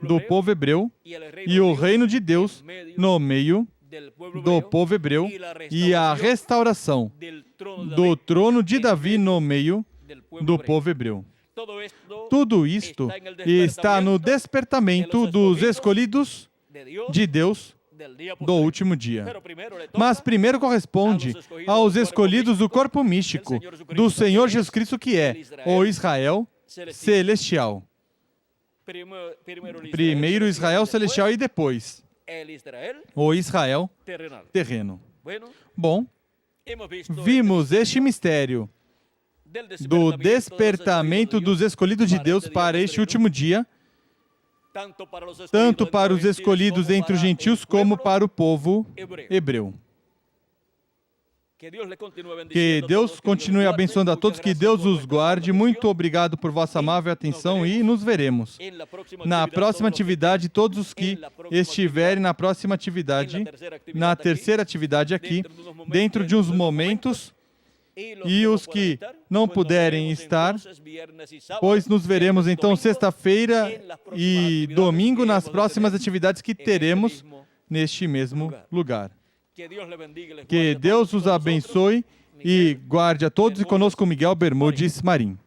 do povo hebreu e o reino de Deus no meio do povo hebreu e a restauração do trono de Davi no meio do povo hebreu. Tudo isto está no despertamento dos escolhidos de Deus do último dia. Mas primeiro corresponde aos escolhidos do corpo místico do Senhor Jesus Cristo, que é o Israel celestial. Primeiro o Israel celestial e depois o Israel terreno. Bom, vimos este mistério do despertamento dos escolhidos de Deus para este último dia, tanto para os escolhidos entre os gentios como para o povo hebreu. Que Deus continue abençoando a todos, que Deus os guarde. Muito obrigado por vossa amável atenção e nos veremos na próxima atividade. Todos os que estiverem na próxima atividade, na terceira atividade aqui, dentro de uns momentos, e os que não puderem estar, pois nos veremos então sexta-feira e domingo nas próximas atividades que teremos neste mesmo lugar. Que Deus os abençoe e guarde a todos, e conosco Miguel Bermudes Marim.